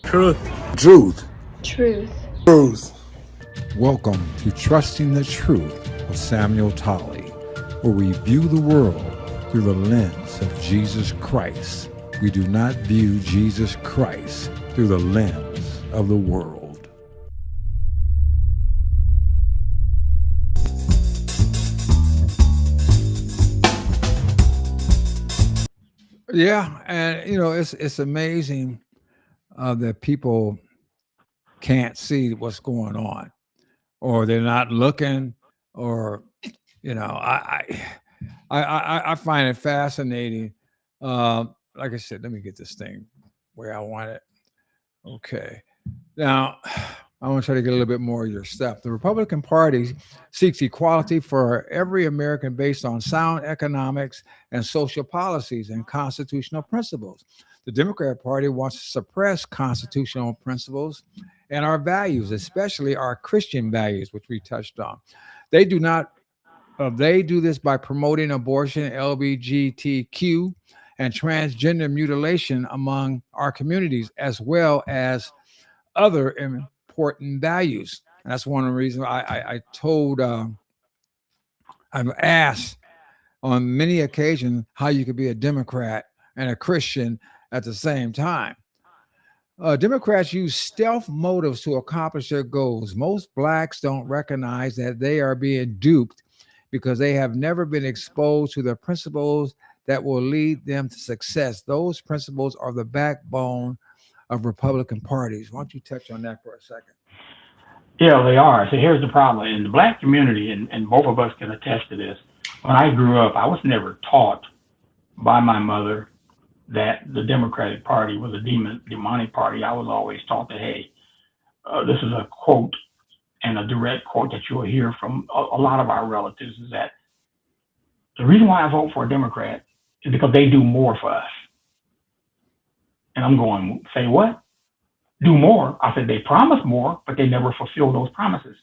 Truth. Truth. Truth. Truth. Welcome to Trusting the Truth with Samuel Tolley, where we view the world through the lens of Jesus Christ. We do not view Jesus Christ through the lens of the world. Yeah, and it's amazing that people can't see what's going on, or they're not looking, or I find it fascinating. Like I said, let me get this thing where I want it. Okay. Now, I want to try to get a little bit more of your stuff. The Republican Party seeks equality for every American based on sound economics and social policies and constitutional principles. The Democrat Party wants to suppress constitutional principles and our values, especially our Christian values, which we touched on. They do not. They do this by promoting abortion, LGBTQ, and transgender mutilation among our communities, as well as other important values. And that's one of the reasons I've asked on many occasions how you could be a Democrat and a Christian at the same time. Democrats use stealth motives to accomplish their goals. Most blacks don't recognize that they are being duped because they have never been exposed to the principles that will lead them to success. Those principles are the backbone of Republican parties. Why don't you touch on that for a second? Yeah, they are. So here's the problem. In the black community, and both of us can attest to this, when I grew up, I was never taught by my mother that the Democratic Party was a demonic party. I was always taught that, hey, this is a quote, and a direct quote that you'll hear from a lot of our relatives, is that the reason why I vote for a Democrat is because they do more for us. And I'm going, say what? Do more? I said, they promise more, but they never fulfill those promises.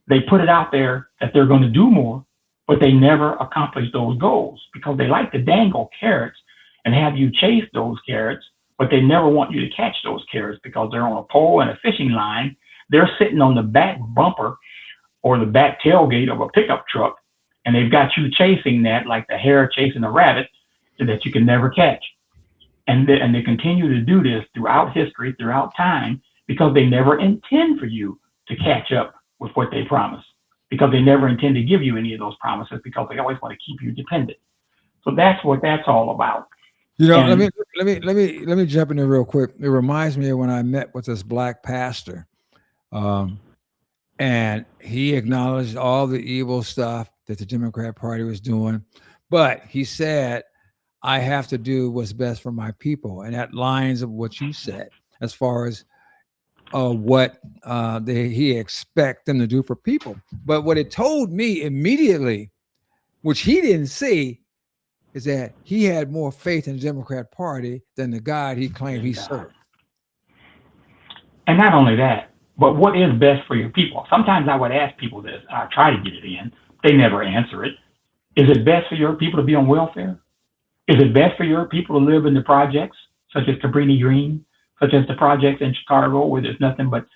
They put it out there that they're going to do more, but they never accomplish those goals because they like to dangle carrots and have you chase those carrots, but they never want you to catch those carrots because they're on a pole and a fishing line. They're sitting on the back bumper or the back tailgate of a pickup truck, and they've got you chasing that like the hare chasing a rabbit that you can never catch. And they continue to do this throughout history, throughout time, because they never intend for you to catch up with what they promise, because they never intend to give you any of those promises, because they always want to keep you dependent. So that's what that's all about. Let me jump in there real quick. It reminds me of when I met with this black pastor. And he acknowledged all the evil stuff that the Democrat Party was doing. But he said, I have to do what's best for my people. And that lines of what you said, as far as what he expect them to do for people. But what it told me immediately, which he didn't see, is that he had more faith in the Democrat Party than the God he claimed he served. And not only that, but what is best for your people? Sometimes I would ask people this. I try to get it in. They never answer it. Is it best for your people to be on welfare? Is it best for your people to live in the projects, such as Cabrini Green, such as the projects in Chicago, where there's nothing but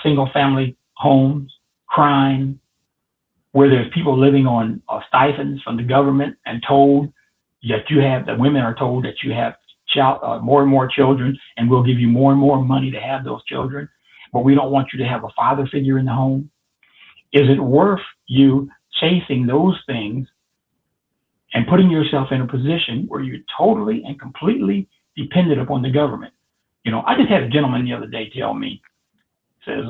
single-family homes, crime, where there's people living on stipends from the government and told that the women are told that you have more and more children, and we'll give you more and more money to have those children, but we don't want you to have a father figure in the home? Is it worth you chasing those things and putting yourself in a position where you're totally and completely dependent upon the government? I just had a gentleman the other day tell me, says,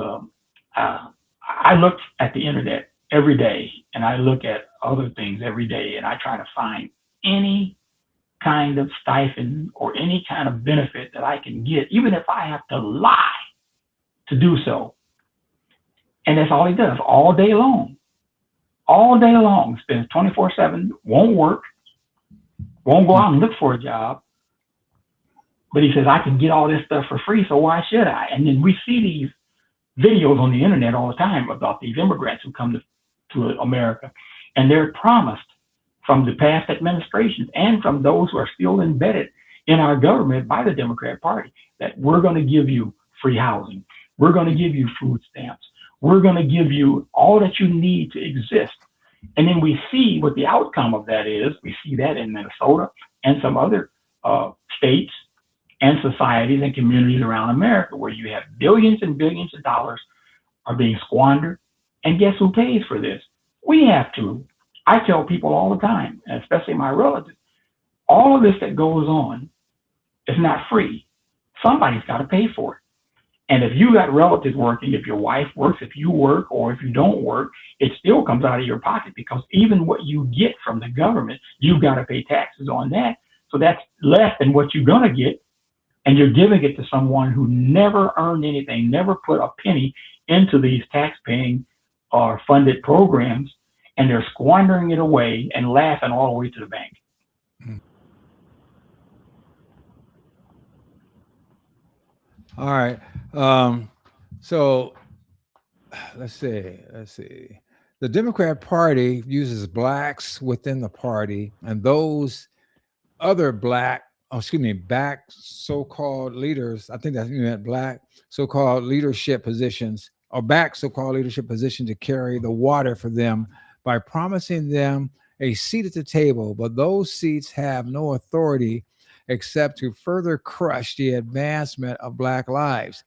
I look at the internet every day, and I look at other things every day, and I try to find any kind of stipend or any kind of benefit that I can get, even if I have to lie to do so. And that's all he does all day long. All day long, spends 24/7, won't work, won't go out and look for a job. But he says, I can get all this stuff for free, so why should I? And then we see these videos on the internet all the time about these immigrants who come to America, and they're promised from the past administrations and from those who are still embedded in our government by the Democrat Party that we're going to give you free housing, we're going to give you food stamps, we're going to give you all that you need to exist. And then we see what the outcome of that is. We see that in Minnesota and some other states and societies and communities around America where you have billions and billions of dollars are being squandered. And guess who pays for this? We have to. I tell people all the time, especially my relatives, all of this that goes on is not free. Somebody's got to pay for it. And if you got relatives working, if your wife works, if you work, or if you don't work, it still comes out of your pocket because even what you get from the government, you've got to pay taxes on that. So that's less than what you're going to get. And you're giving it to someone who never earned anything, never put a penny into these tax-paying or funded programs, and they're squandering it away and laughing all the way to the bank. All right. So let's see. The Democrat Party uses blacks within the party and those other black so-called leaders. I think that's meant black so-called leadership positions or back so-called leadership position to carry the water for them by promising them a seat at the table. But those seats have no authority except to further crush the advancement of black lives.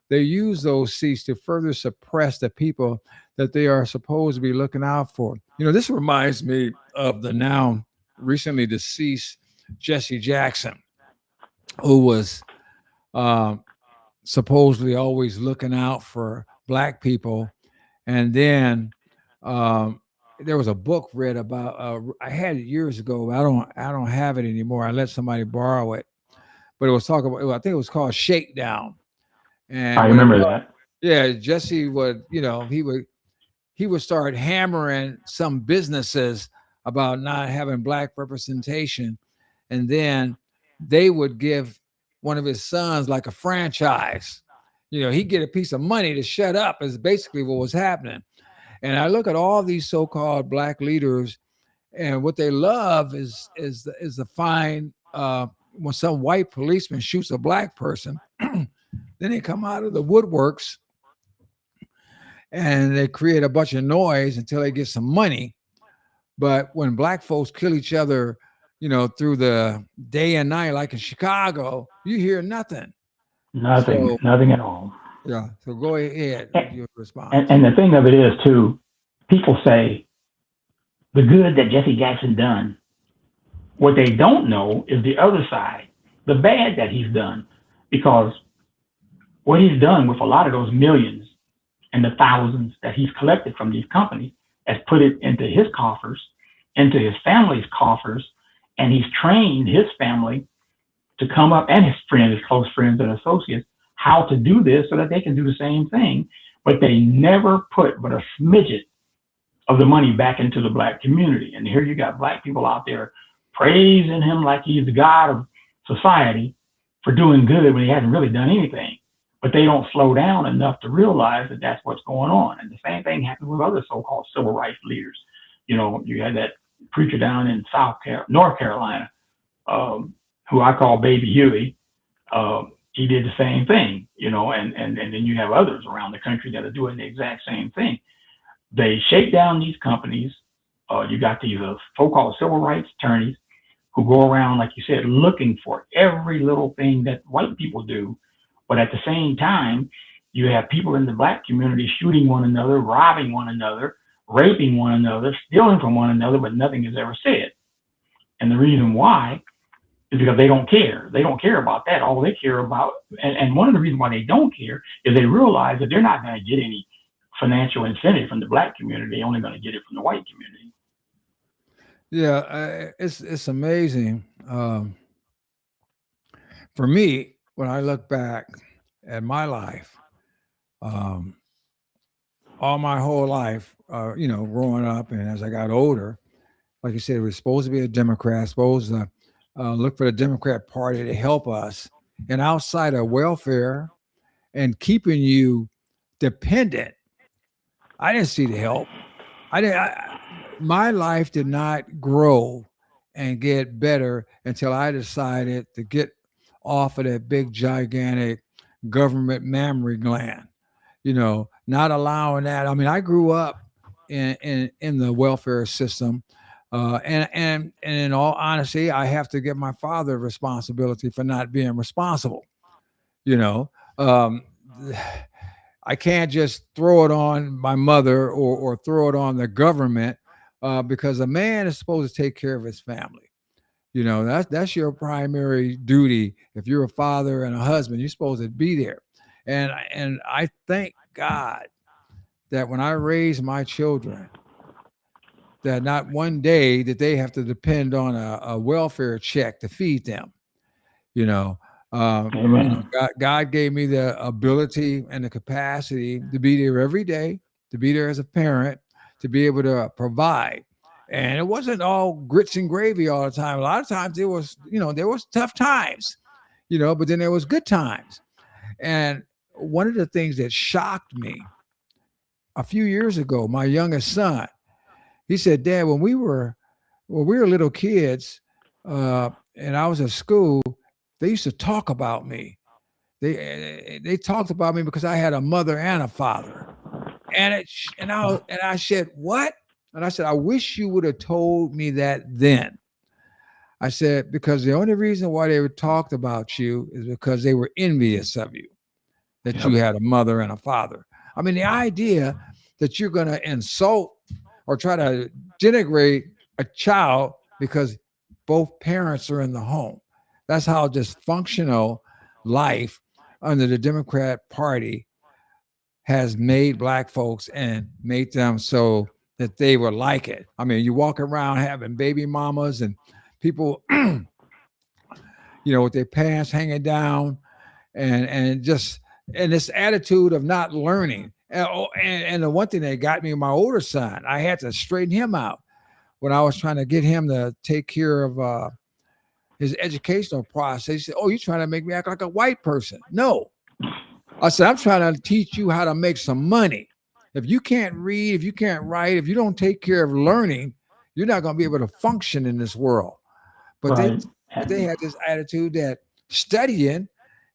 They use those seats to further suppress the people that they are supposed to be looking out for. This reminds me of the now recently deceased Jesse Jackson, who was supposedly always looking out for black people. And then there was a book read about. I had it years ago. I don't have it anymore. I let somebody borrow it, but it was talking about. I think it was called Shakedown. And I remember that. Yeah, Jesse would. He would start hammering some businesses about not having black representation, and then they would give one of his sons like a franchise. He'd get a piece of money to shut up is basically what was happening. And I look at all these so-called black leaders, and what they love is the fine when some white policeman shoots a black person, then they come out of the woodworks and they create a bunch of noise until they get some money. But when black folks kill each other, through the day and night, like in Chicago, you hear nothing. Nothing at all. Yeah. So go ahead with your response. And the thing of it is, too, people say the good that Jesse Jackson done. What they don't know is the other side, the bad that he's done, because what he's done with a lot of those millions and the thousands that he's collected from these companies has put it into his coffers, into his family's coffers, and he's trained his family to come up and his friends, his close friends and associates, how to do this so that they can do the same thing. But they never put but a smidget of the money back into the black community. And here you got black people out there praising him like he's the god of society for doing good when he hasn't really done anything. But they don't slow down enough to realize that that's what's going on. And the same thing happened with other so-called civil rights leaders. You had that preacher down in North Carolina, who I call Baby Huey. He did the same thing, and then you have others around the country that are doing the exact same thing. They shake down these companies. You got these so-called civil rights attorneys who go around, like you said, looking for every little thing that white people do. But at the same time, you have people in the black community shooting one another, robbing one another, raping one another, stealing from one another, but nothing is ever said. And the reason why is because they don't care. They don't care about that. All they care about, and one of the reasons why they don't care is they realize that they're not going to get any financial incentive from the black community. They're only going to get it from the white community. Yeah, it's amazing. For me, when I look back at my life, all my whole life, growing up and as I got older, like you said, we're supposed to be a Democrat, supposed to look for the Democrat Party to help us. And outside of welfare and keeping you dependent, I didn't see the help. My life did not grow and get better until I decided to get off of that big, gigantic government mammary gland. Not allowing that. I mean, I grew up in the welfare system, and in all honesty, I have to give my father responsibility for not being responsible. You know, um, I can't just throw it on my mother or throw it on the government, because a man is supposed to take care of his family. That's your primary duty. If you're a father and a husband, you're supposed to be there. And I thank God that when I raise my children, that not one day that they have to depend on a welfare check to feed them. You know, Amen. God gave me the ability and the capacity to be there every day, to be there as a parent, to be able to provide. And it wasn't all grits and gravy all the time. A lot of times there was tough times, but then there was good times. And one of the things that shocked me a few years ago, my youngest son, he said, "Dad, when we were little kids, and I was at school, they used to talk about me. They talked about me because I had a mother and a father." And I said, "What?" And I said, "I wish you would have told me that then." I said, "Because the only reason why they talked about you is because they were envious of you, that you Yep. had a mother and a father." I mean, the idea that you're going to insult or try to denigrate a child because both parents are in the home. That's how dysfunctional life under the Democrat Party has made black folks and made them so that they would like it. I mean, you walk around having baby mamas and people, with their pants hanging down and just and this attitude of not learning. And the one thing that got me, my older son, I had to straighten him out when I was trying to get him to take care of his educational process. He said, "Oh, you're trying to make me act like a white person." No, I said, "I'm trying to teach you how to make some money. If you can't read, if you can't write, if you don't take care of learning, you're not going to be able to function in this world." But they, Right. but they had this attitude that studying,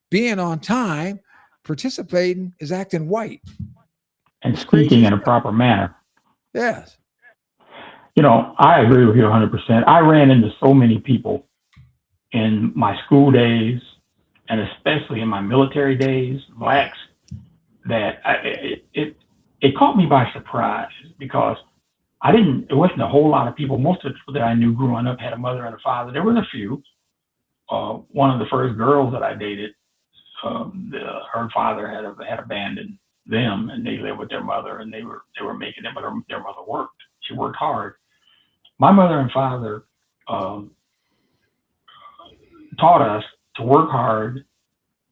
being on time, participating is acting white. And It's crazy speaking as in a hell. proper manner. Yes. I agree with you 100%. I ran into so many people in my school days and especially in my military days, blacks, that it caught me by surprise because it wasn't a whole lot of people. Most of the people that I knew growing up had a mother and a father. There was a few. One of the first girls that I dated, her father had abandoned them, and they lived with their mother, and they were making it, but their mother worked. She worked hard. My mother and father um, taught us to work hard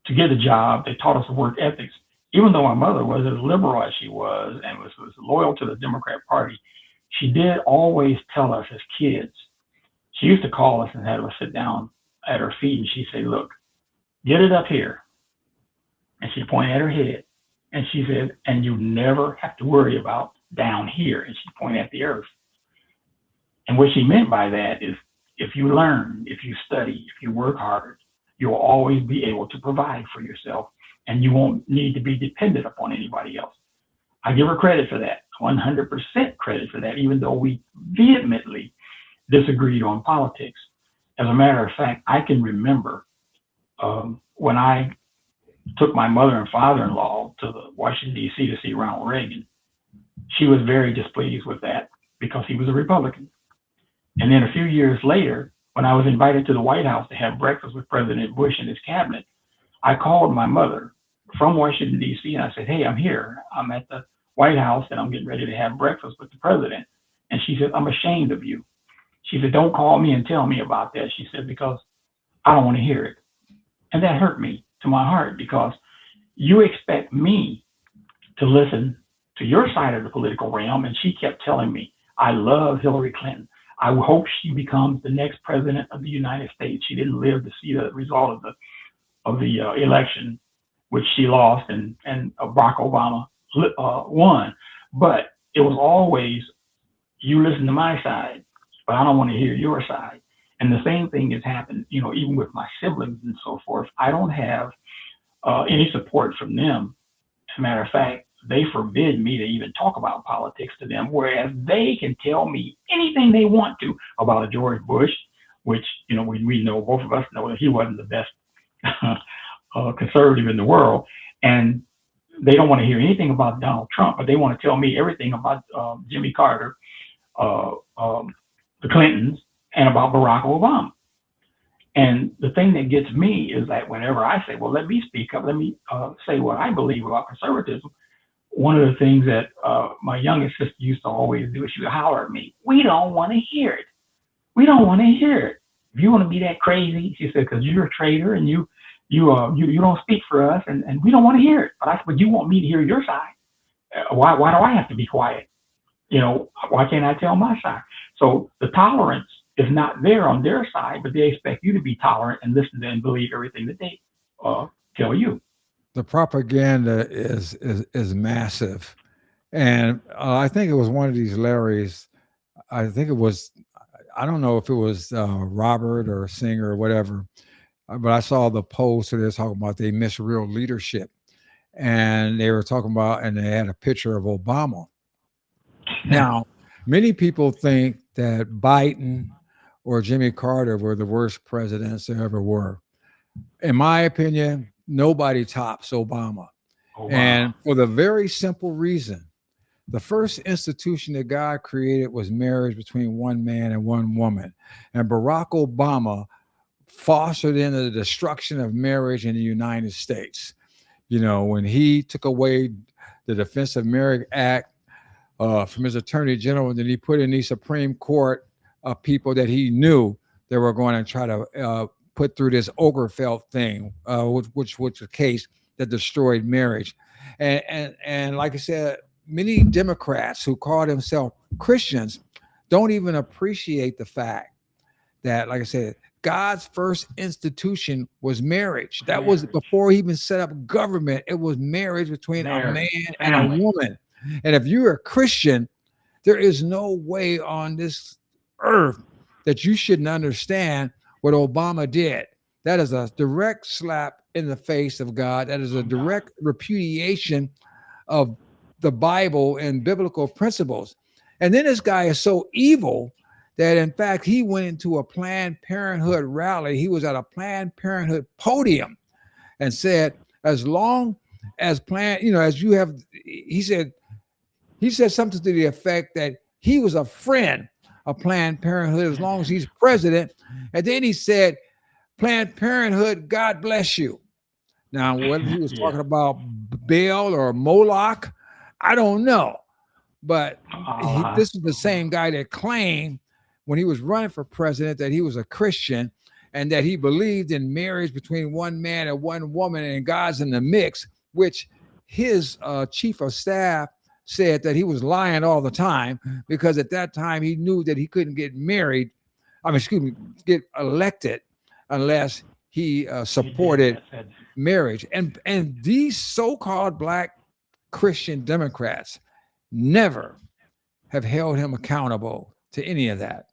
to get a job. They taught us work ethics. Even though my mother was as liberal as she was and was loyal to the Democrat Party, she did always tell us as kids. She used to call us and have us sit down at her feet, and she'd say, "Look, get it up here." And she pointed at her head, and she said, "And you never have to worry about down here." And she pointed at the earth. And what she meant by that is if you learn, if you study, if you work hard, you'll always be able to provide for yourself and you won't need to be dependent upon anybody else. I give her credit for that, 100% credit for that, even though we vehemently disagreed on politics. As a matter of fact, I can remember when I took my mother and father-in-law to the Washington, D.C. to see Ronald Reagan. She was very displeased with that because he was a Republican. And then a few years later, when I was invited to the White House to have breakfast with President Bush and his cabinet, I called my mother from Washington, D.C., and I said, "Hey, I'm here. I'm at the White House, and I'm getting ready to have breakfast with the president." And she said, "I'm ashamed of you." She said, "Don't call me and tell me about that." She said, "Because I don't want to hear it." And that hurt me to my heart because you expect me to listen to your side of the political realm. And she kept telling me, "I love Hillary Clinton. I hope she becomes the next president of the United States." She didn't live to see the result of the election, which she lost, and Barack Obama won. But it was always, "You listen to my side, but I don't want to hear your side." And the same thing has happened, even with my siblings and so forth. I don't have any support from them. As a matter of fact, they forbid me to even talk about politics to them, whereas they can tell me anything they want to about a George Bush, which, we know, both of us know that he wasn't the best conservative in the world. And they don't want to hear anything about Donald Trump, but they want to tell me everything about Jimmy Carter, the Clintons, and about Barack Obama. And the thing that gets me is that whenever I say, well, let me speak up, let me say what I believe about conservatism, one of the things that my youngest sister used to always do is she would holler at me, we don't want to hear it. We don't want to hear it. If you want to be that crazy, she said, because you're a traitor and you don't speak for us, and we don't want to hear it. But I said, but you want me to hear your side. Why do I have to be quiet? Why can't I tell my side? So the tolerance is not there on their side, but they expect you to be tolerant and listen to and believe everything that they tell you. The propaganda is massive, and I think it was one of these Larrys. I think it was, I don't know if it was Robert or Singer or whatever, but I saw the post where they were talking about they miss real leadership, and they were talking about, and they had a picture of Obama. Now, many people think that Biden or Jimmy Carter were the worst presidents there ever were. In my opinion, nobody tops Obama. Oh, wow. And for the very simple reason, the first institution that God created was marriage between one man and one woman. And Barack Obama fostered in the destruction of marriage in the United States. When he took away the Defense of Marriage Act from his attorney general, and then he put in the Supreme Court of people that he knew they were going to try to put through this Obergefell thing, which was a case that destroyed marriage. And like I said, many Democrats who call themselves Christians don't even appreciate the fact that, like I said, God's first institution was marriage. That was before he even set up government. It was marriage between a man and a woman. And if you're a Christian, there is no way on this earth that you shouldn't understand what Obama did. That is a direct slap in the face of God. That is a direct repudiation of the Bible and biblical principles. And then this guy is so evil that, in fact, he went into a Planned Parenthood rally. He was at a Planned Parenthood podium and said, as long as as you have, he said something to the effect that he was a friend of Planned Parenthood as long as he's president. And then he said, Planned Parenthood, God bless you. Now, whether he was talking about Baal or Moloch, I don't know. But this is the same guy that claimed when he was running for president that he was a Christian and that he believed in marriage between one man and one woman and God's in the mix, which his chief of staff said that he was lying all the time, because at that time he knew that he couldn't get get elected unless he supported marriage. And these so-called Black Christian Democrats never have held him accountable to any of that.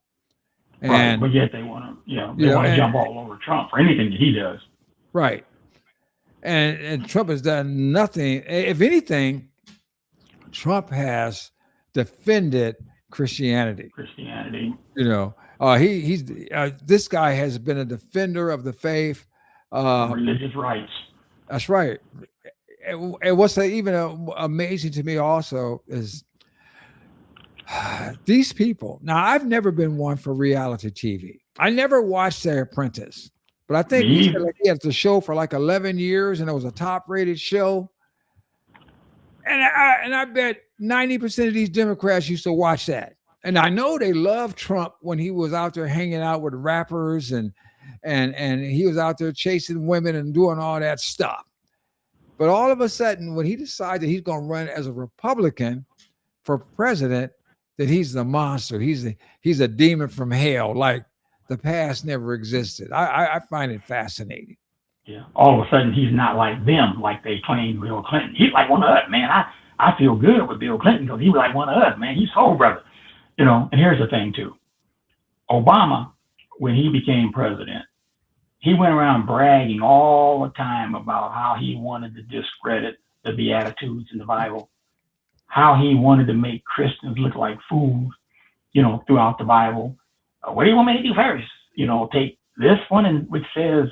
And but yet they want to jump all over Trump for anything that he does. Right. And Trump has done nothing. If anything, Trump has defended Christianity. He's this guy has been a defender of the faith, religious rights. That's right. And what's even amazing to me also is these people. Now, I've never been one for reality TV. I never watched The Apprentice, but I think he had the show for like 11 years, and it was a top-rated show. And I bet 90% of these Democrats used to watch that. And I know they loved Trump when he was out there hanging out with rappers and he was out there chasing women and doing all that stuff. But all of a sudden, when he decided he's going to run as a Republican for president, that he's the monster. He's a demon from hell, like the past never existed. I find it fascinating. Yeah. All of a sudden, he's not like them, like they claimed Bill Clinton. He's like one of us, man. I feel good with Bill Clinton because he was like one of us, man. He's soul brother. And here's the thing, too. Obama when he became president, he went around bragging all the time about how he wanted to discredit the Beatitudes in the Bible, how he wanted to make Christians look like fools, throughout the Bible. What do you want me to do first? Take this one which says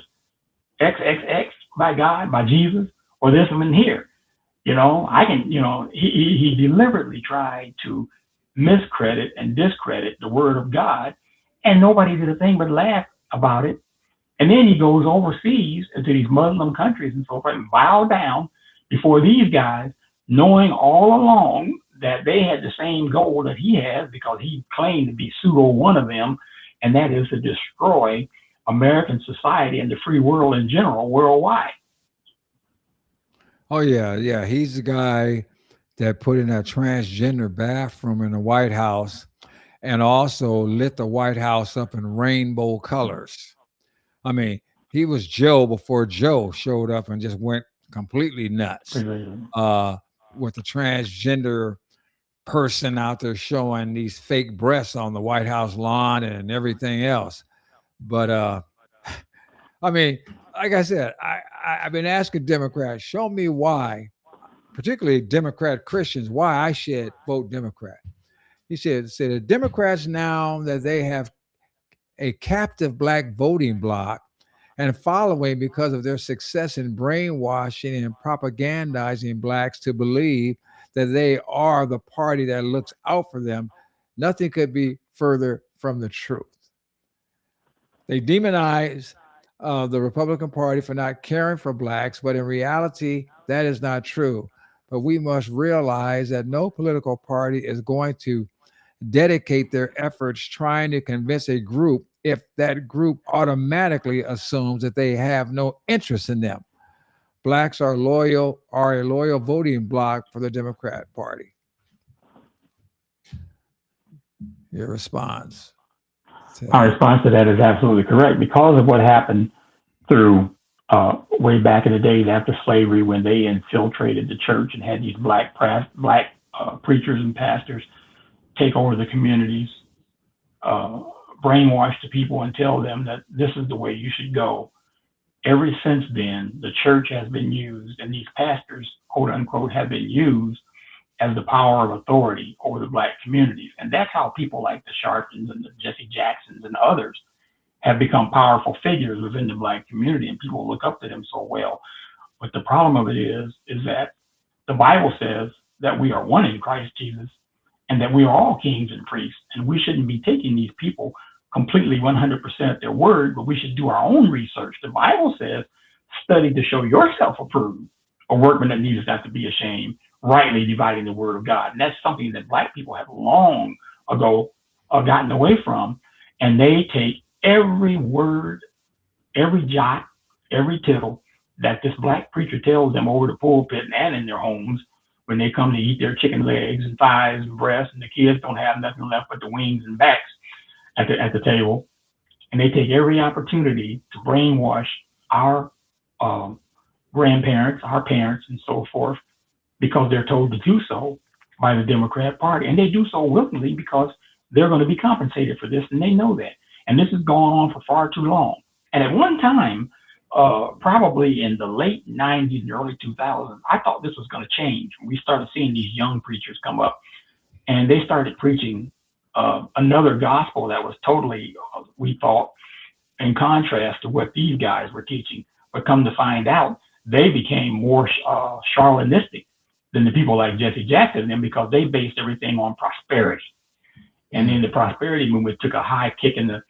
XXX by God, by Jesus, or this one here. I can, he deliberately tried to miscredit and discredit the word of God, and nobody did a thing but laugh about it. And then he goes overseas into these Muslim countries and so forth and bow down before these guys, knowing all along that they had the same goal that he has, because he claimed to be pseudo one of them, and that is to destroy American society and the free world in general worldwide. Oh yeah. He's the guy that put in that transgender bathroom in the White House and also lit the White House up in rainbow colors. I mean, he was Joe before Joe showed up and just went completely nuts with the transgender person out there showing these fake breasts on the White House lawn and everything else. But I mean, like I said, I've been asking Democrats, show me why, particularly Democrat Christians, why I should vote Democrat. He said the Democrats, now that they have a captive black voting bloc and following because of their success in brainwashing and propagandizing blacks to believe that they are the party that looks out for them, nothing could be further from the truth. They demonize the Republican Party for not caring for blacks, but in reality, that is not true. But we must realize that no political party is going to dedicate their efforts trying to convince a group if that group automatically assumes that they have no interest in them. Blacks are a loyal voting bloc for the Democrat Party. Your response? My response to that is absolutely correct. Because of what happened through way back in the days after slavery, when they infiltrated the church and had these black preachers and pastors take over the communities, brainwash the people and tell them that this is the way you should go. Ever since then, the church has been used, and these pastors, quote unquote, have been used as the power of authority over the black communities. And that's how people like the Sharptons and the Jesse Jacksons and others have become powerful figures within the black community, and people look up to them so well. But the problem of it is that the Bible says that we are one in Christ Jesus, and that we are all kings and priests, and we shouldn't be taking these people completely 100% at their word, but we should do our own research. The Bible says, study to show yourself approved, a workman that needs not to be ashamed, rightly dividing the word of God. And that's something that black people have long ago gotten away from, and they take every word, every jot, every tittle that this black preacher tells them over the pulpit and in their homes when they come to eat their chicken legs and thighs and breasts, and the kids don't have nothing left but the wings and backs at the table. And they take every opportunity to brainwash our grandparents, our parents, and so forth, because they're told to do so by the Democrat Party. And they do so willingly because they're going to be compensated for this, and they know that. And this has gone on for far too long. And at one time, probably in the late 90s and early 2000s, I thought this was going to change. We started seeing these young preachers come up, and they started preaching another gospel that was totally, we thought, in contrast to what these guys were teaching. But come to find out, they became more charlatanistic than the people like Jesse Jackson and them, because they based everything on prosperity. And then the prosperity movement took a high kick in the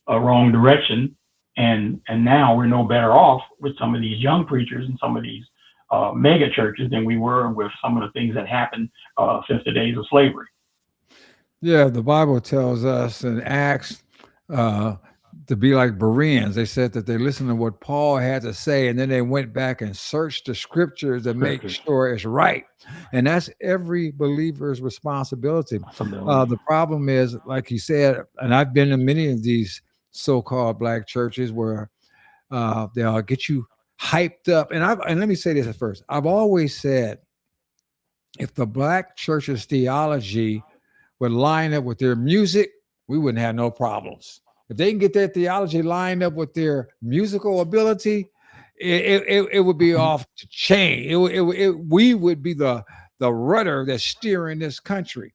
wrong direction. And now we're no better off with some of these young preachers and some of these mega churches than we were with some of the things that happened since the days of slavery. Yeah, the Bible tells us in Acts to be like Bereans. They said that they listened to what Paul had to say, and then they went back and searched the scriptures to make sure it's right. And that's every believer's responsibility. The problem is, like you said, and I've been in many of these so-called black churches where they'll get you hyped up. And let me say this at first. I've always said, if the black church's theology would line up with their music, we wouldn't have no problems. if they can get their theology lined up with their musical ability, it would be off the chain. We would be the rudder that's steering this country.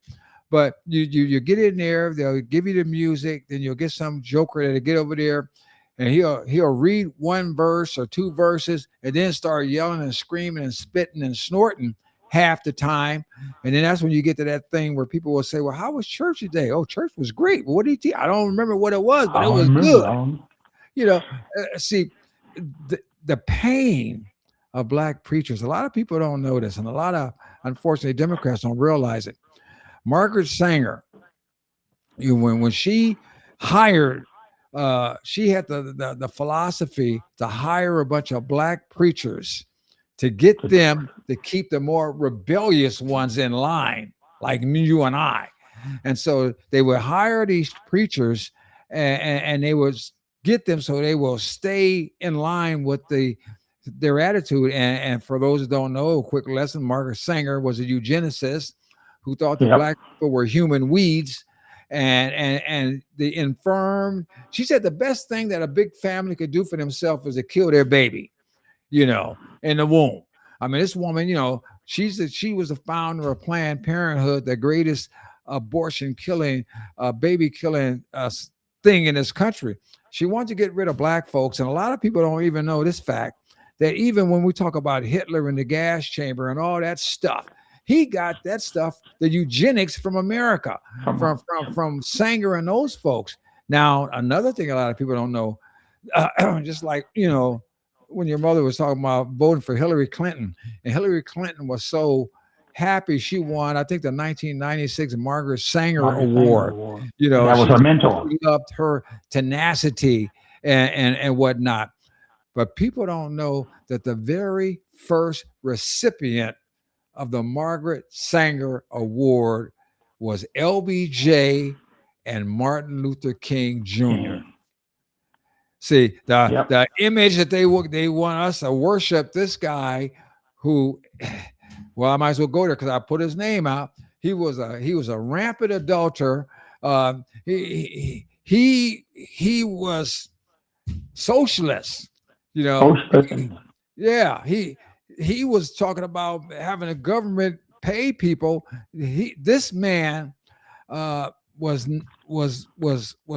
But you get in there, they'll give you the music, then you'll get some joker that'll get over there, and he'll read one verse or two verses, and then start yelling and screaming and spitting and snorting half the time. And then that's when you get to that thing where people will say, "Well, how was church today? Oh, church was great. Well, what did he teach? I don't remember what it was, but I it don't was remember. good." You know, see, the pain of black preachers. A lot of people don't know this, and a lot of, unfortunately, Democrats don't realize it. Margaret Sanger, when she hired, she had the philosophy to hire a bunch of black preachers to get them to keep the more rebellious ones in line, like you and I. And so they would hire these preachers, and they would get them so they will stay in line with their attitude. And for those who don't know, a quick lesson: Margaret Sanger was a eugenicist who thought that black people were human weeds, and the infirm. She said the best thing that a big family could do for themselves is to kill their baby, in the womb. I mean, this woman, she was the founder of Planned Parenthood, the greatest abortion killing, baby killing thing in this country. She wanted to get rid of black folks, and a lot of people don't even know this fact, that even when we talk about Hitler and the gas chamber and all that stuff, he got that stuff, the eugenics, from America, from Sanger and those folks. Now, another thing a lot of people don't know, just like, when your mother was talking about voting for Hillary Clinton, and Hillary Clinton was so happy she won, I think, the 1996 Margaret Sanger Award. That was her mentor. She loved her tenacity and whatnot. But people don't know that the very first recipient of the Margaret Sanger Award was LBJ and Martin Luther King Jr. See, the image that they want us to worship this guy who, well, I might as well go there because I put his name out. He was a rampant adulterer. He was socialist, Yeah, he was talking about having a government pay people. This man was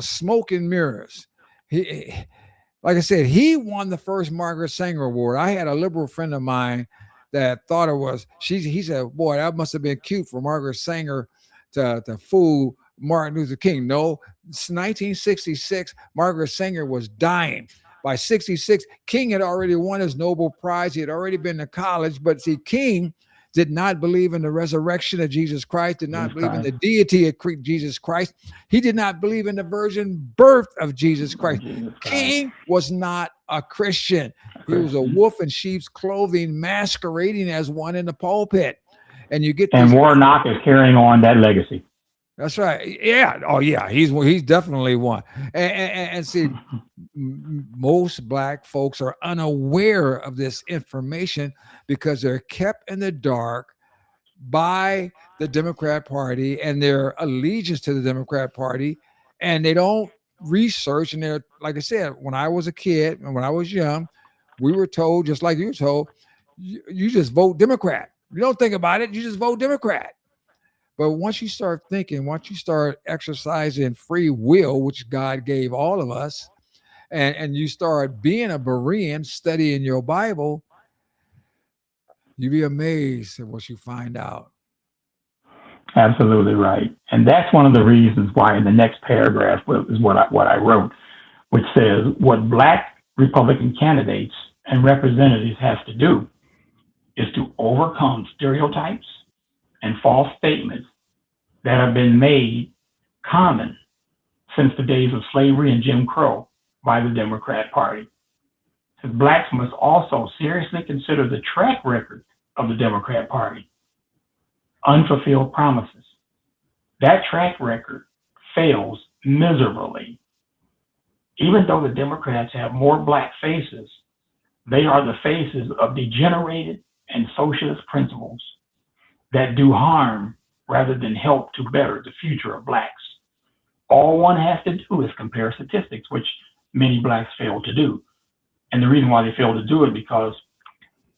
smoking mirrors. Like I said, he won the first Margaret Sanger Award. I had a liberal friend of mine that thought it was, he said, boy, that must have been cute for Margaret Sanger to fool Martin Luther King. No, it's 1966. Margaret Sanger was dying. By 66, King had already won his Nobel Prize. He had already been to college. But see, King did not believe in the resurrection of Jesus Christ, did not believe in the deity of Jesus Christ. He did not believe in the virgin birth of Jesus Christ. King was not a Christian. He was a wolf in sheep's clothing, masquerading as one in the pulpit. And you get Warnock is carrying on that legacy. That's right. Yeah. Oh, yeah. He's definitely one. And see, most black folks are unaware of this information because they're kept in the dark by the Democrat Party and their allegiance to the Democrat Party, and they don't research. And they're, like I said, when I was a kid and when I was young, we were told, just like you were told, you just vote Democrat. You don't think about it. You just vote Democrat. But once you start thinking, once you start exercising free will, which God gave all of us, and you start being a Berean, studying your Bible, you'll be amazed at what you find out. Absolutely right. And that's one of the reasons why in the next paragraph is what I wrote, which says what black Republican candidates and representatives have to do is to overcome stereotypes and false statements that have been made common since the days of slavery and Jim Crow by the Democrat Party. So blacks must also seriously consider the track record of the Democrat Party. Unfulfilled promises. That track record fails miserably. Even though the Democrats have more black faces, they are the faces of degenerated and socialist principles that do harm rather than help to better the future of blacks. All one has to do is compare statistics, which many blacks fail to do. And the reason why they fail to do it because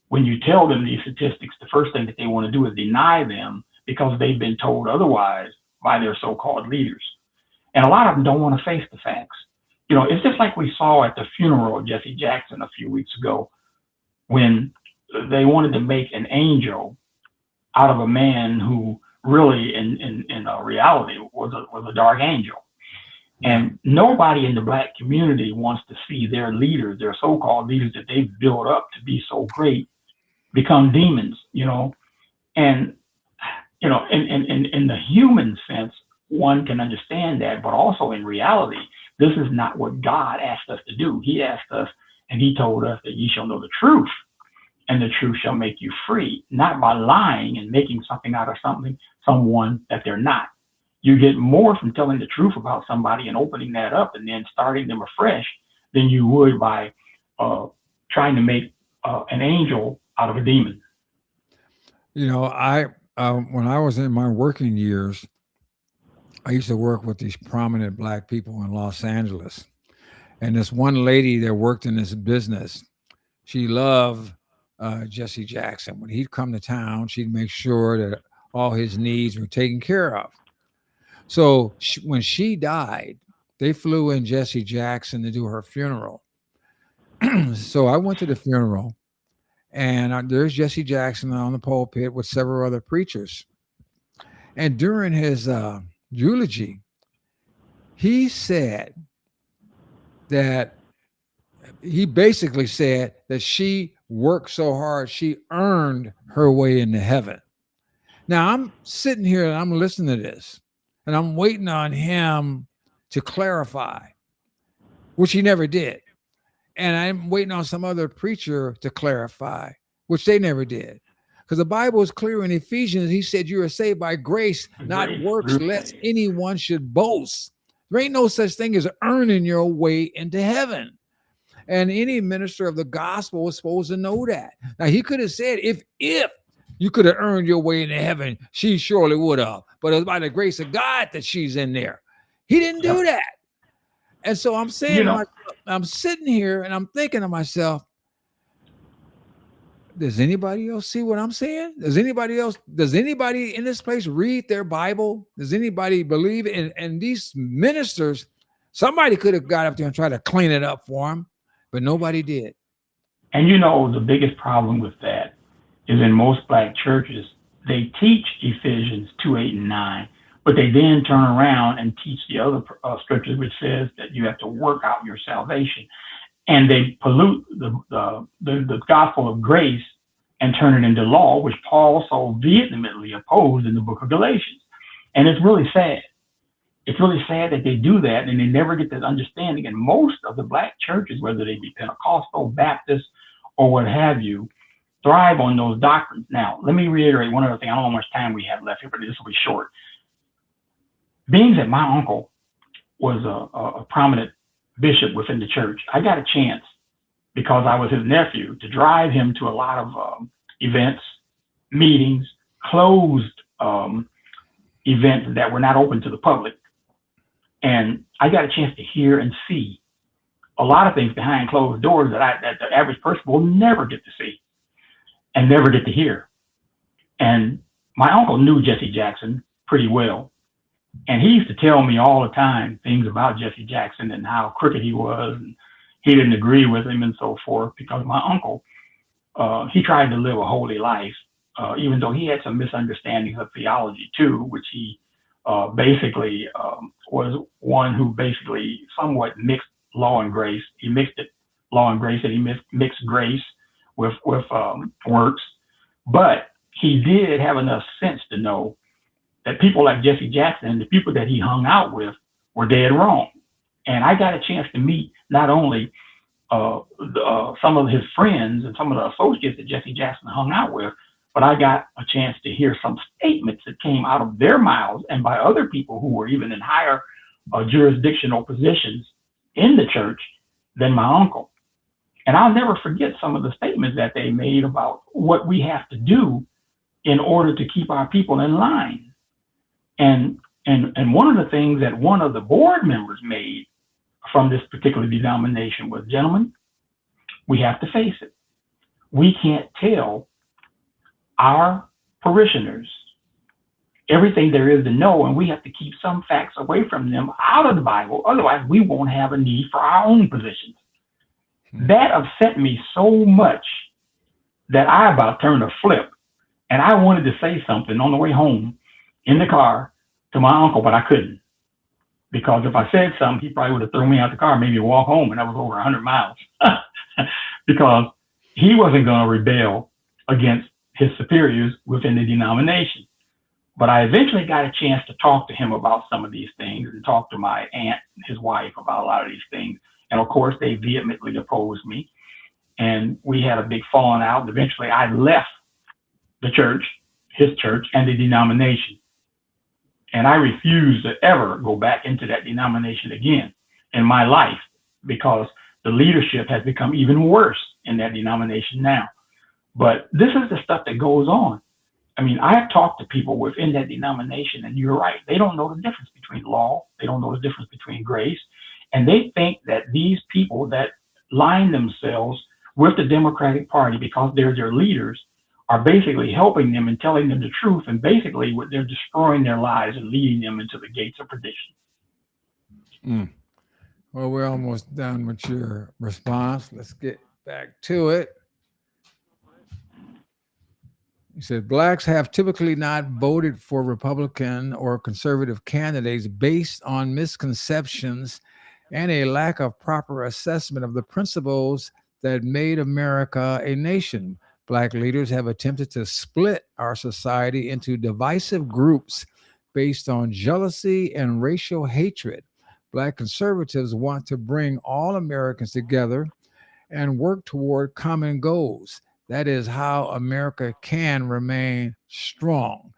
when you tell them these statistics, the first thing that they want to do is deny them because they've been told otherwise by their so-called leaders. And a lot of them don't want to face the facts. You know, it's just like we saw at the funeral of Jesse Jackson a few weeks ago when they wanted to make an angel out of a man who really in reality was a dark angel. And nobody in the black community wants to see their leaders, their so-called leaders that they've built up to be so great, become demons, you know. And, you know, in the human sense, one can understand that, but also in reality, this is not what God asked us to do. He asked us, and he told us that ye shall know the truth, and the truth shall make you free, not by lying and making something out of someone that they're not. You get more from telling the truth about somebody and opening that up and then starting them afresh than you would by trying to make an angel out of a demon. You know, when I was in my working years, I used to work with these prominent black people in Los Angeles. And this one lady that worked in this business, she loved Jesse Jackson. When he'd come to town, she'd make sure that all his needs were taken care of. So when she died, they flew in Jesse Jackson to do her funeral. So I went to the funeral, and there's Jesse Jackson on the pulpit with several other preachers. And during his eulogy, he said that he basically said that she worked so hard, she earned her way into heaven. Now I'm sitting here and I'm listening to this, and I'm waiting on him to clarify, which he never did. And I'm waiting on some other preacher to clarify, which they never did. Because the Bible is clear in Ephesians. He said, you are saved by grace, not works, lest anyone should boast. There ain't no such thing as earning your way into heaven. And any minister of the gospel was supposed to know that. Now, he could have said, if you could have earned your way into heaven, she surely would have. But it was by the grace of God that she's in there. He didn't do that. And so I'm saying, you know, I'm sitting here and I'm thinking to myself, does anybody else see what I'm saying? Does anybody in this place read their Bible? Does anybody believe in? And these ministers, somebody could have got up there and tried to clean it up for them, but nobody did. And you know, the biggest problem with that is in most black churches, they teach Ephesians 2:8 and 9, but they then turn around and teach the other scriptures, which says that you have to work out your salvation. And they pollute the gospel of grace and turn it into law, which Paul so vehemently opposed in the book of Galatians. And it's really sad. It's really sad that they do that and they never get that understanding. And most of the black churches, whether they be Pentecostal, Baptist, or what have you, thrive on those doctrines. Now, let me reiterate one other thing. I don't know how much time we have left here, but this will be short. Being that my uncle was a prominent bishop within the church, I got a chance, because I was his nephew, to drive him to a lot of events, meetings, closed events that were not open to the public. And I got a chance to hear and see a lot of things behind closed doors that the average person will never get to see and never get to hear. And my uncle knew Jesse Jackson pretty well. And he used to tell me all the time things about Jesse Jackson and how crooked he was, and he didn't agree with him and so forth, because my uncle, he tried to live a holy life, even though he had some misunderstandings of theology too, which he basically was one who basically somewhat mixed law and grace. He mixed it, law and grace, and he mixed grace with works. But he did have enough sense to know that people like Jesse Jackson and the people that he hung out with were dead wrong. And I got a chance to meet not only some of his friends and some of the associates that Jesse Jackson hung out with, but I got a chance to hear some statements that came out of their mouths and by other people who were even in higher jurisdictional positions in the church than my uncle. And I'll never forget some of the statements that they made about what we have to do in order to keep our people in line. And And one of the things that one of the board members made from this particular denomination was, gentlemen, we have to face it. We can't tell our parishioners everything there is to know, and we have to keep some facts away from them out of the Bible. Otherwise, we won't have a need for our own positions. That upset me so much that I about turned a flip, and I wanted to say something on the way home in the car to my uncle, but I couldn't, because if I said something, he probably would have thrown me out the car, maybe walk home, and that was over 100 miles, because he wasn't going to rebel against his superiors within the denomination. But I eventually got a chance to talk to him about some of these things, and talk to my aunt and his wife about a lot of these things. And of course, they vehemently opposed me, and we had a big falling out. And eventually, I left the church, his church, and the denomination. And I refused to ever go back into that denomination again in my life, because the leadership has become even worse in that denomination now. But this is the stuff that goes on. I mean, I have talked to people within that denomination, and you're right. They don't know the difference between law. They don't know the difference between grace. And they think that these people that line themselves with the Democratic Party because they're their leaders are basically helping them and telling them the truth. And basically, they're destroying their lives and leading them into the gates of perdition. Well, we're almost done with your response. Let's get back to it. He said, blacks have typically not voted for Republican or conservative candidates based on misconceptions and a lack of proper assessment of the principles that made America a nation. Black leaders have attempted to split our society into divisive groups based on jealousy and racial hatred. Black conservatives want to bring all Americans together and work toward common goals. That is how America can remain strong.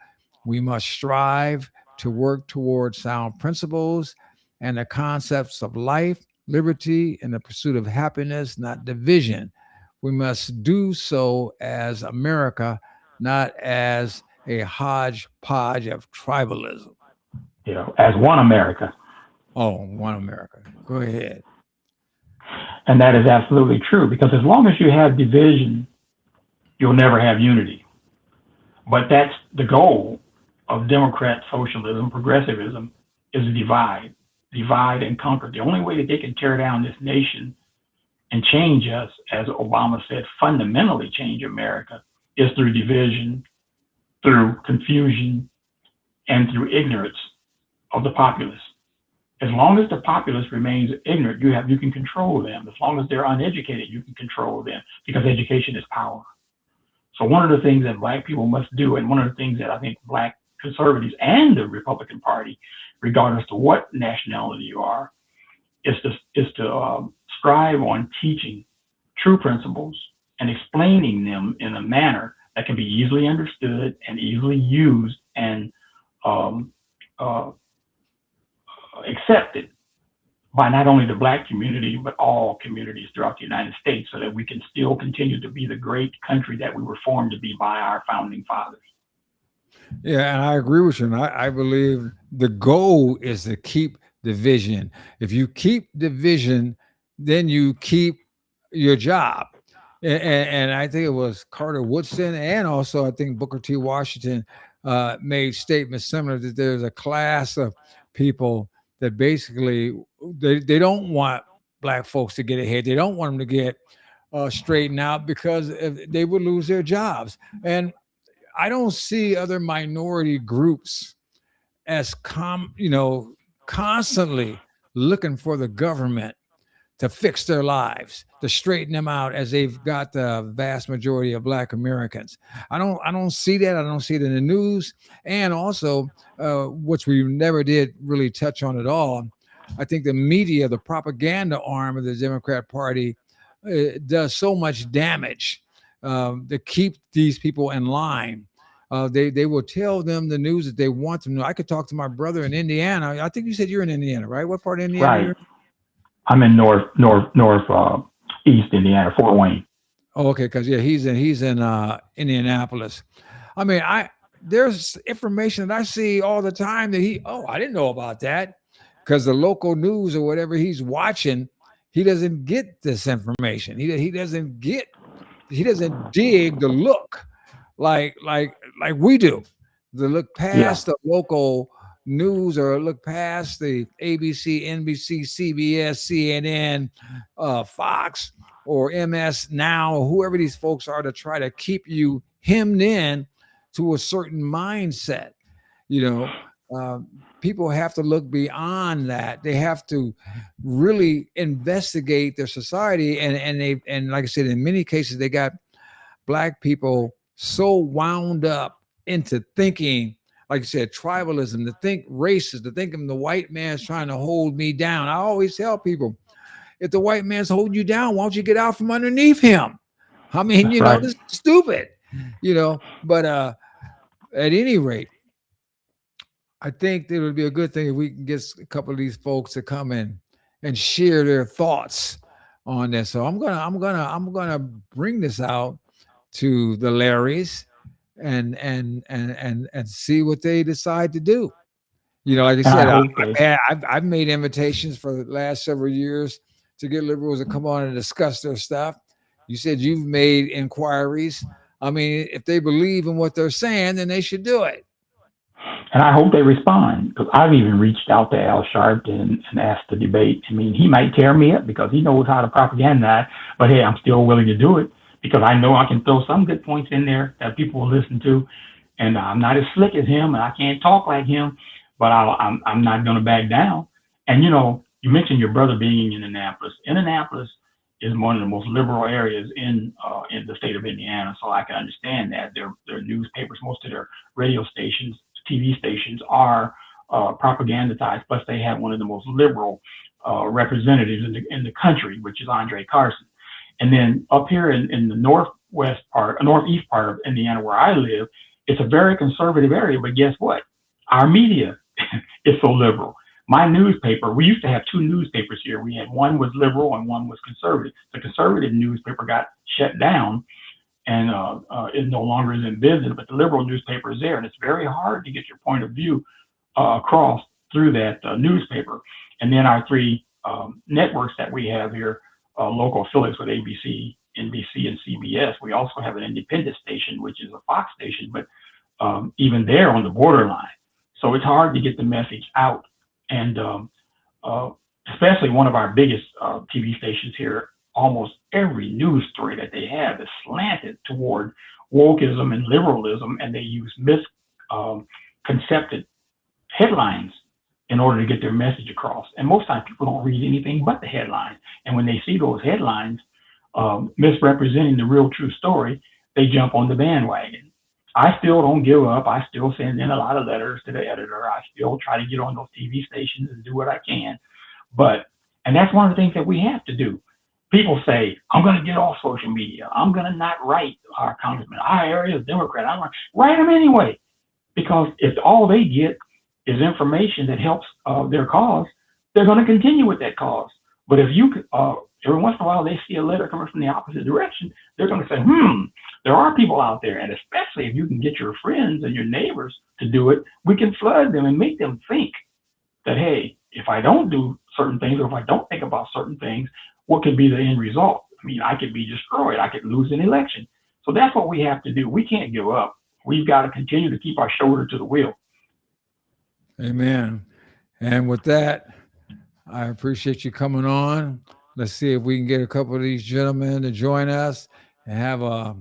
We must strive to work toward sound principles and the concepts of life, liberty, and the pursuit of happiness, not division. We must do so as America, not as a hodgepodge of tribalism. As one America. Oh, one America. Go ahead. And that is absolutely true, because as long as you have division, you'll never have unity. But that's the goal of Democrat socialism, progressivism, is divide and conquer. The only way that they can tear down this nation and change us, as Obama said, fundamentally change America, is through division, through confusion, and through ignorance of the populace. As long as the populace remains ignorant, you can control them. As long as they're uneducated, you can control them, because education is power. So one of the things that black people must do, and one of the things that I think black conservatives and the Republican Party, regardless of what nationality you are, is to strive on teaching true principles and explaining them in a manner that can be easily understood and easily used and accepted by not only the black community, but all communities throughout the United States, so that we can still continue to be the great country that we were formed to be by our founding fathers. Yeah, and I agree with you. And I believe the goal is to keep division. If you keep division, then you keep your job. And I think it was Carter Woodson, and also I think Booker T. Washington made statements similar, that there's a class of people that basically they don't want black folks to get ahead. They don't want them to get straightened out, because they would lose their jobs. And I don't see other minority groups as constantly looking for the government to fix their lives, to straighten them out, as they've got the vast majority of black Americans. I don't see that. I don't see it in the news. And also, which we never did really touch on at all, I think the media, the propaganda arm of the Democrat Party, does so much damage to keep these people in line. They will tell them the news that they want them to know. I could talk to my brother in Indiana. I think you said you're in Indiana, right? What part of Indiana? Right. You're in? I'm in north east Indiana, Fort Wayne. Oh, okay, because he's in Indianapolis. I mean, there's information that I see all the time that I didn't know about that, because the local news or whatever he's watching, he doesn't get this information. He doesn't dig the look like we do. To look Yeah. past the local news or look past the ABC, NBC, CBS, CNN, Fox, or MS Now, or whoever these folks are, to try to keep you hemmed in to a certain mindset. You know, people have to look beyond that. They have to really investigate their society, and like I said, in many cases, they got black people so wound up into thinking, like you said, tribalism, to think racist, to think the white man's trying to hold me down. I always tell people, if the white man's holding you down, why don't you get out from underneath him? I mean, That's right. this is stupid, but at any rate, I think that it would be a good thing if we can get a couple of these folks to come in and share their thoughts on this. So I'm gonna bring this out to the Larrys and see what they decide to do. Like I And I said, hope they. I've made invitations for the last several years to get liberals to come on and discuss their stuff. You said you've made inquiries. I mean, if they believe in what they're saying, then they should do it. And I hope they respond, because I've even reached out to Al Sharpton and asked to debate. I mean, he might tear me up because he knows how to propagandize, but hey, I'm still willing to do it because I know I can throw some good points in there that people will listen to. And I'm not as slick as him, and I can't talk like him, but I'm not going to back down. And you mentioned your brother being in Indianapolis. Indianapolis is one of the most liberal areas in the state of Indiana, so I can understand that their newspapers, most of their radio stations, TV stations are propagandized. Plus, they have one of the most liberal representatives in the country, which is Andre Carson. And then up here in the northeast part of Indiana, where I live, it's a very conservative area. But guess what? Our media is so liberal. My newspaper, we used to have two newspapers here. We had one was liberal and one was conservative. The conservative newspaper got shut down and is no longer in business, but the liberal newspaper is there, and it's very hard to get your point of view across through that newspaper. And then our three networks that we have here, local affiliates with ABC, NBC, and CBS. We also have an independent station, which is a Fox station, but even they're on the borderline. So it's hard to get the message out. And especially one of our biggest TV stations here, almost every news story that they have is slanted toward wokeism and liberalism, and they use misconcepted headlines in order to get their message across. And most times people don't read anything but the headlines. And when they see those headlines misrepresenting the real true story, they jump on the bandwagon. I still don't give up. I still send in a lot of letters to the editor. I still try to get on those TV stations and do what I can. And that's one of the things that we have to do. People say, I'm going to get off social media. I'm going to not write our congressman. Our area is Democrat. I'm going to write them anyway. Because if all they get is information that helps their cause, they're going to continue with that cause. But if every once in a while they see a letter coming from the opposite direction, they're going to say, there are people out there. And especially if you can get your friends and your neighbors to do it, we can flood them and make them think that, hey, if I don't do certain things, or if I don't think about certain things, what could be the end result? I mean, I could be destroyed. I could lose an election. So that's what we have to do. We can't give up. We've got to continue to keep our shoulder to the wheel. Amen. And with that, I appreciate you coming on. Let's see if we can get a couple of these gentlemen to join us and have a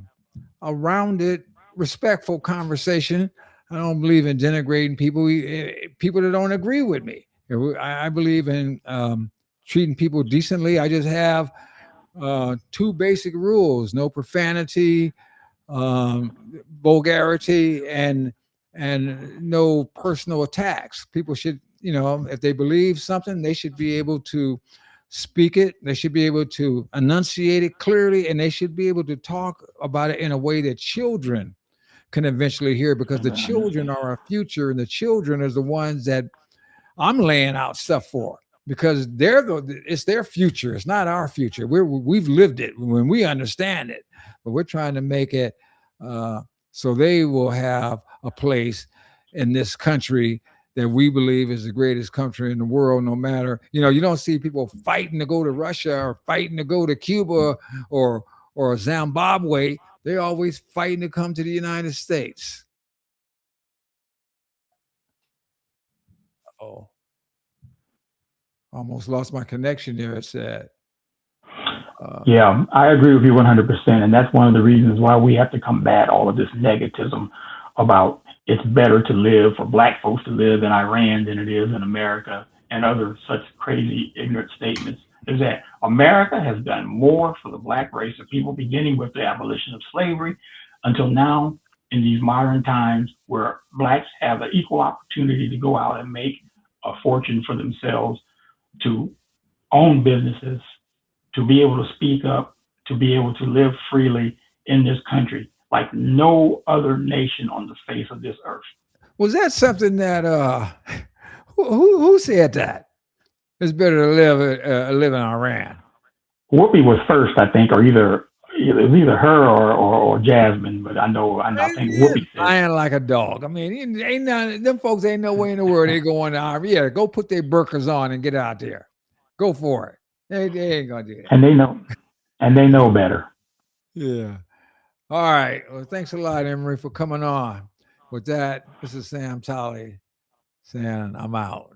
rounded, respectful conversation. I don't believe in denigrating people that don't agree with me. I believe in treating people decently. I just have two basic rules: no profanity, vulgarity, and no personal attacks. People should, if they believe something, they should be able to speak it. They should be able to enunciate it clearly, and they should be able to talk about it in a way that children can eventually hear, because the children are our future, and the children are the ones that I'm laying out stuff for, because it's their future. It's not our future. We've lived it when we understand it, but we're trying to make it So they will have a place in this country that we believe is the greatest country in the world, no matter, you don't see people fighting to go to Russia or fighting to go to Cuba or Zimbabwe. They're always fighting to come to the United States. Oh, almost lost my connection there, it said. Yeah, I agree with you 100%. And that's one of the reasons why we have to combat all of this negativism about it's better to live for black folks to live in Iran than it is in America and other such crazy, ignorant statements. Is that America has done more for the black race of people, beginning with the abolition of slavery until now in these modern times where blacks have an equal opportunity to go out and make a fortune for themselves, to own businesses, to be able to speak up, to be able to live freely in this country like no other nation on the face of this earth. Was that something that who said that? It's better to live in Iran. Whoopi was first, I think, or it was either her or Jasmine, but I think Whoopi said lying like a dog. I mean, ain't none, them folks ain't no way in the world they going to Iran. Yeah, go put their burqas on and get out there. Go for it. They ain't gonna do that. And they know better. Yeah. All right. Well, thanks a lot, Emery, for coming on. With that, this is Sam Tolley saying I'm out.